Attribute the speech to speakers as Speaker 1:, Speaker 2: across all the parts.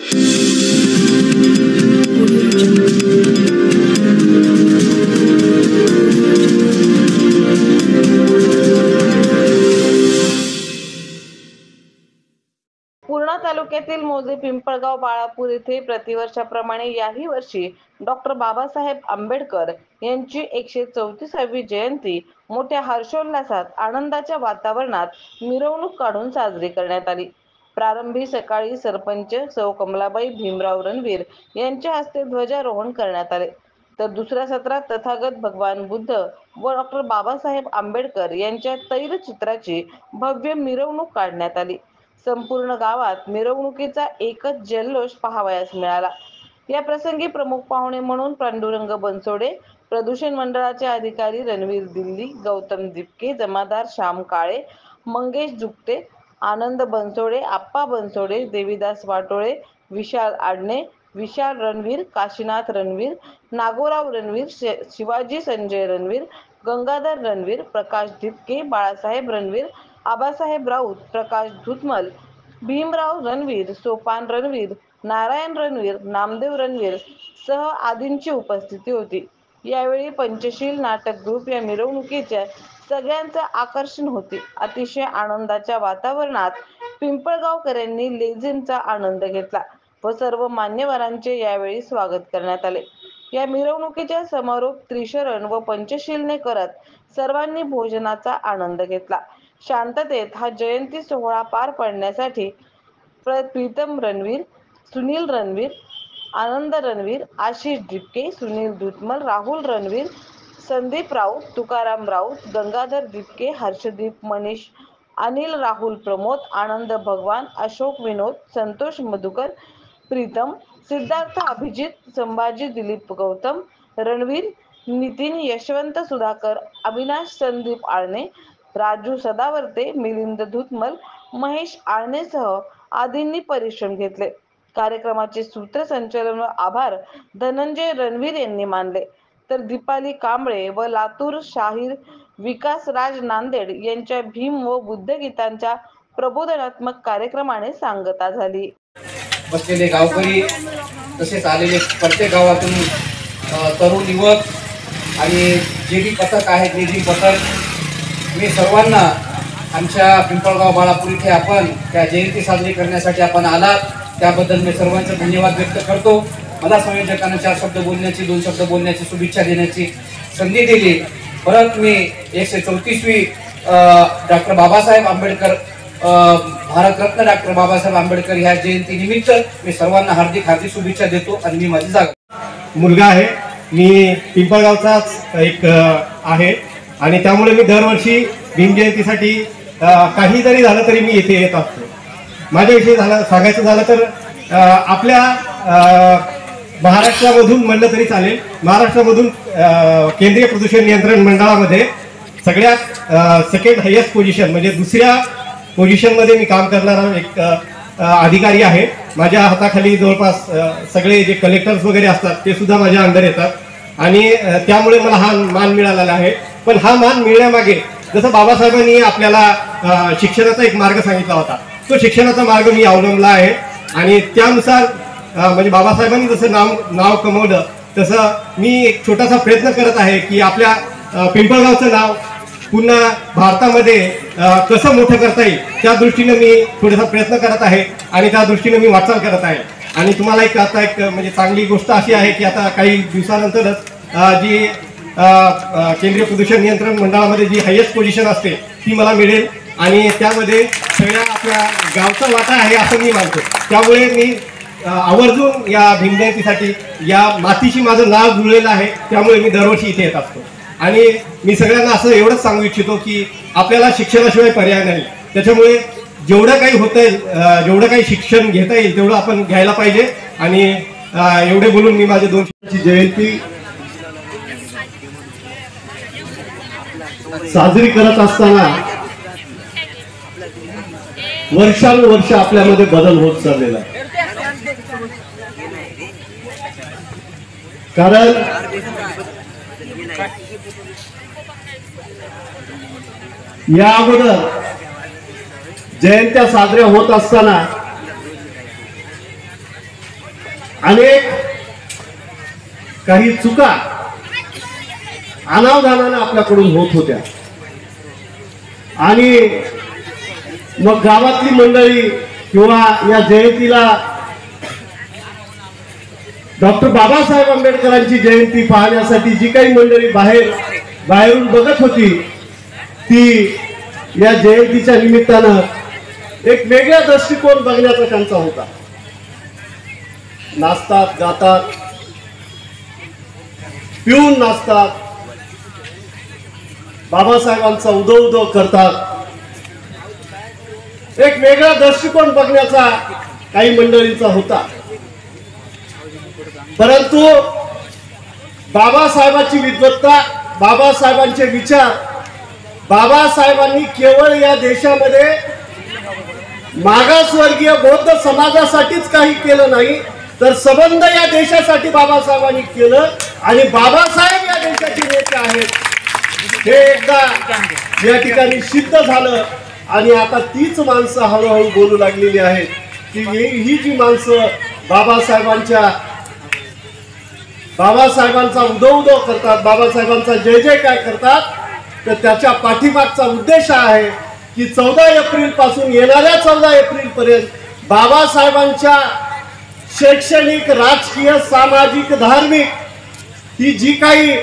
Speaker 1: पूर्णा तालुक्यातील मोजे पिंपळगाव बाळापूर येथे प्रतिवर्षाप्रमाणे याही वर्षी डॉक्टर बाबासाहेब आंबेडकर यांची 134वी जयंती मोठ्या हर्षोल्लासात आनंदाच्या वातावरणात मिरवणूक काढून साजरी करण्यात आली। प्रारंभी सकाळी सरपंच सौ कमलाबाई भीमराव रणवीर यांच्या हस्ते ध्वजारोहण करण्यात आले, तर दुसऱ्या सत्रात तथागत भगवान बुद्ध व डॉक्टर बाबासाहेब आंबेडकर यांच्या तैलचित्राची भव्य मिरवणूक काढण्यात आली। संपूर्ण गावात मिरवणुकीचा एकच जल्लोष पाहावयास मिळाला। या प्रसंगी प्रमुख पाहुणे म्हणून पांडुरंग बनसोडे, प्रदूषण मंडळाचे अधिकारी रणवीर दिल्ली, गौतम दिपके, जमादार श्याम काळे, मंगेश जुगते, आनंद बनसोडे, आप्पा बनसोडे, देवीदास वाटोळे, विशाल आडणे, विशाल रणवीर, काशीनाथ रणवीर, नागोराव रणवीर, शिवाजी संजय रणवीर, गंगाधर रणवीर, प्रकाश दिपके, बाळासाहेब रणवीर, आबासाहेब राऊत, प्रकाश धुतमल, भीमराव रणवीर, सोपान रणवीर, नारायण रणवीर, नामदेव रणवीर सह आदींची उपस्थिती होती। यावेळी पंचशील नाटक ग्रुप या मिरवणुकीच्या सगळ्यांचे आकर्षण होते। अतिशय आनंदाच्या वातावरणात पिंपळगावकरांनी लेझिमचा आनंद घेतला व सर्व मान्यवरांचे यावेळी स्वागत करण्यात आले। या मिरवणुकीच्या समारोप त्रिशरण व पंचशीलने करत सर्वांनी भोजनाचा आनंद घेतला। शांततेत हा जयंती सोहळा पार पाडण्यासाठी प्रीतम रणवीर, सुनील रणवीर, आनंद रणवीर, आशिष दिपके, सुनील धुतमल, राहुल रणवीर, संदीप राऊत, तुकाराम राऊत, गंगाधर दिपके, हर्षदीप मनीष, अनिल राहुल प्रमोद, आनंद भगवान, अशोक विनोद, संतोष मधुकर, प्रीतम, सिद्धार्थ अभिजित, संभाजी दिलीप गौतम, रणवीर, नितीन यशवंत सुधाकर, अविनाश संदीप आळणे, राजू सदावर्ते, मिलिंद धुतमल, महेश आळणेसह आदींनी परिश्रम घेतले। कार्यक्रमाचे सूत्रसंचालन व आभार धनंजय रणवीर यांनी मानले, तर दीपाली कांबळे व लातूर शाहीर विकास राज नांदेड यांच्या भीम व बुद्ध गीतांच्या प्रबोधनात्मक कार्यक्रमाने सांगता झाली।
Speaker 2: बसलेले गावकरी तसेच आलेले प्रत्येक गावातून तरुण युवक आणि जे बी पथक आहेत जे बी पथक, मी सर्वांना आमच्या पिंपळगाव बाळापूर इथे आपण त्या जयंती साजरी करण्यासाठी आपण आलात त्याबद्दल मी सर्वांचे धन्यवाद व्यक्त करतो। मला संयोजकांना 4 शब्द बोलण्याची 2 शब्द बोलण्याची शुभेच्छा देण्याची संधी दिली। परत मी 134वी डॉक्टर बाबासाहेब आंबेडकर भारतरत्न डॉक्टर बाबासाहेब आंबेडकर ह्या जयंती निमित्त मी सर्वांना हार्दिक शुभेच्छा देतो आणि मी माझी जागा
Speaker 3: मुलगा आहे, मी पिंपळगावचाच एक आहे आणि त्यामुळे मी दरवर्षी भीम जयंतीसाठी काही जरी झालं तरी मी येथे येत असतो। माझ्याविषयी सांगायचं झालं तर आपल्या महाराष्ट्रामधून म्हणलं तरी चालेल, महाराष्ट्रामधून केंद्रीय प्रदूषण नियंत्रण मंडळामध्ये सगळ्यात सेकंड हायेस्ट पोझिशन म्हणजे दुसऱ्या पोझिशनमध्ये मी काम करणारा एक अधिकारी आहे। माझ्या हाताखाली जवळपास सगळे जे कलेक्टर्स वगैरे असतात ते सुद्धा माझ्या अंडर येतात आणि त्यामुळे मला हा मान मिळालेला आहे। पण हा मान मिळण्यामागे जसं बाबासाहेबांनी आपल्याला शिक्षणाचा एक मार्ग सांगितला होता, तो शिक्षणाचा मार्ग मी अवलंबला आहे आणि त्यानुसार म्हणजे बाबासाहेबांनी जसं नाव कमवलं तसं मी एक छोटासा प्रयत्न करत आहे की आपल्या पिंपळगावचं नाव पुन्हा भारतामध्ये कसं मोठं करता येईल त्या दृष्टीने मी थोडासा प्रयत्न करत आहे आणि त्या दृष्टीने मी वाटचाल करत आहे। आणि तुम्हाला आता एक म्हणजे चांगली गोष्ट अशी आहे की आता काही दिवसानंतरच जी केंद्रीय प्रदूषण नियंत्रण मंडळामध्ये जी हायेस्ट पोझिशन असते ती मला मिळेल आणि त्यामध्ये सगळ्या आपल्या गावचा वाटा आहे असं मी मानतो। त्यामुळे मी आवर्जून या भीम जयंतीसाठी या मातीशी माझं नाव जुळलेलं आहे, त्यामुळे मी दरवर्षी इथे येत असतो। आणि मी सगळ्यांना असं एवढंच सांगू इच्छितो की आपल्याला शिक्षणाशिवाय पर्याय नाही, त्याच्यामुळे जेवढं काही होतं येईल जेवढं काही शिक्षण घेता येईल तेवढं आपण घ्यायला पाहिजे। आणि एवढे बोलून मी माझे 2
Speaker 4: जयंती साजरी करत असताना वर्षानुवर्ष आपल्यामध्ये बदल होत चाललेला आहे। कारण या अगोदर जयंत्या साजऱ्या होत असताना अनेक काही चुका अनावधानाने आपल्याकडून होत होत्या आणि मग गावातली मंडळी किंवा या जयंतीला डॉक्टर बाबासाहेब आंबेडकरांची जयंती पाहण्यासाठी जी काही मंडळी बाहेरून बघत होती ती या जयंतीच्या निमित्तानं एक वेगळा दृष्टिकोन बघण्याचा त्यांचा होता. नाचतात, गातात, पिऊन नाचतात, बाबासाहेबांचा उदो करतात. एक वेगळा दृष्टिकोन बघण्याचा काही मंडळींचा होता. परंतु बाबासाहेबांची विद्वत्ता, बाबासाहेबांचे विचार, बाबासाहेबांनी केवळ या देशामध्ये मागासवर्गीय बौद्ध समाजासाठीच काही केलं नाही, तर संबंध या देशासाठी बाबासाहेबांनी केलं आणि बाबासाहेब या देशाचे नेते आहेत हे एकदा या ठिकाणी सिद्ध झालं. आणि आता तीच माणसं हळूहळू बोलू लागलेली आहेत की ही जी माणसं बाबासाहेबांचा उदो करतात, बाबासाहेबांचा जय जयकार करतात, तर त्याच्या पाठीमागचा उद्देश आहे की 14 एप्रिल पासून येणाऱ्या 14 एप्रिल पर्यंत बाबासाहेबांच्या शैक्षणिक, राजकीय, सामाजिक, धार्मिक ही जी काही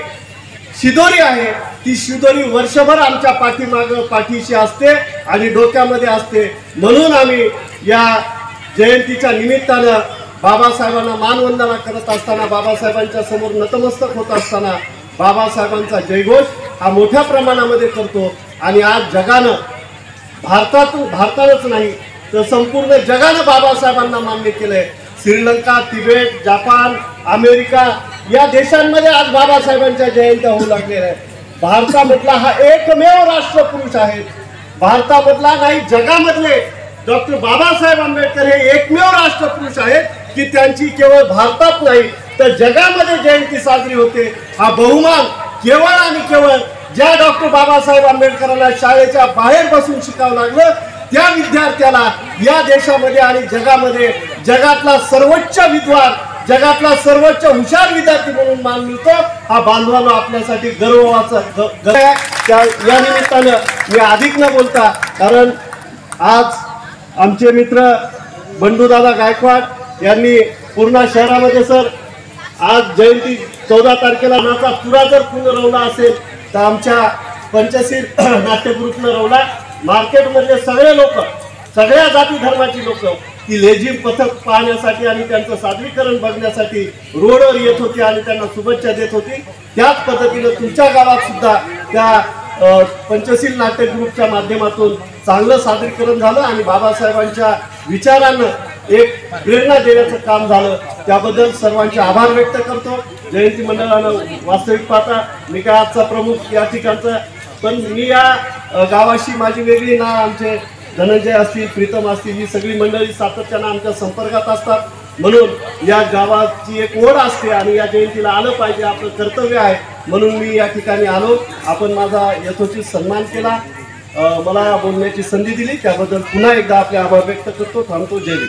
Speaker 4: शिदोरी आहे ती शिदोरी वर्षभर आमच्या पाठीशी असते आणि डोक्यामध्ये असते. म्हणून आम्ही या जयंतीच्या निमित्तानं बाबासाहेबांना मानवंदना करत असताना, बाबासाहेबांच्या समोर नतमस्तक होत असताना बाबासाहेबांचा जयघोष हा मोठ्या प्रमाणामध्ये करतो. आणि आज जगानं, भारतानंच नाही तर संपूर्ण जगानं बाबासाहेबांना मान्य केलंय. श्रीलंका, तिबेट, जपान, अमेरिका या देशांमध्ये आज बाबासाहेबांच्या जयंत्या होऊ लागलेल्या आहेत. भारतामधला हा एकमेव राष्ट्रपुरुष आहे. भारतामधला नाही, जगामधले डॉक्टर बाबासाहेब आंबेडकर हे एकमेव राष्ट्रपुरुष आहेत की त्यांची केवळ भारतात नाही तर जगामध्ये जयंती साजरी होते. हा बहुमान केवळ आणि केवळ ज्या डॉक्टर बाबासाहेब आंबेडकरांना शाळेच्या बाहेर बसून शिकावं लागलं त्या विद्यार्थ्याला या देशामध्ये आणि जगामध्ये जगातला सर्वोच्च विद्वान, जगातला सर्वोच्च हुशार विद्यार्थी म्हणून मान मिळतो. हा बांधवांनो आपल्यासाठी गर्वाचा या निमित्तानं मी अधिक न बोलता, कारण आज आमचे मित्र बंडूदादा गायकवाड यांनी पूर्ण शहरामध्ये सर आज जयंती 14 तारखेला नाचा तुरा जर पूर्ण रवला असेल तर आमच्या पंचशील नाट्यगृहानं रवला. मार्केटमधले सगळे लोक, सगळ्या जाती धर्माची लोक ती लेझिम पथक पाहण्यासाठी आणि त्यांचं सादरीकरण बघण्यासाठी रोडवर येत होती आणि त्यांना शुभेच्छा देत होती. त्याच पद्धतीनं तुमच्या गावात सुद्धा त्या पंचशील नाट्यगृहाच्या माध्यमातून चांगलं सादरीकरण झालं आणि बाबासाहेबांच्या विचारांना एक प्रेरणा देण्याचं काम झालं. त्याबद्दल सर्वांचे आभार व्यक्त करतो. जयंती मंडळानं वास्तविक पाहता मी काय आजचा प्रमुख या ठिकाणचा, पण मी या गावाशी माझी वेगळी ना, आमचे धनंजय असतील, प्रीतम असतील, ही सगळी मंडळी सातत्यानं आमच्या संपर्कात असतात. म्हणून या गावाची एक ओढ असते आणि या जयंतीला आलं पाहिजे, आपलं कर्तव्य आहे. म्हणून मी या ठिकाणी आलो. आपण माझा यथोचित सन्मान केला, मला बोलण्याची संधी दिली त्याबद्दल पुन्हा एकदा आपले आभार व्यक्त करतो. थांबतो. जय हिंद.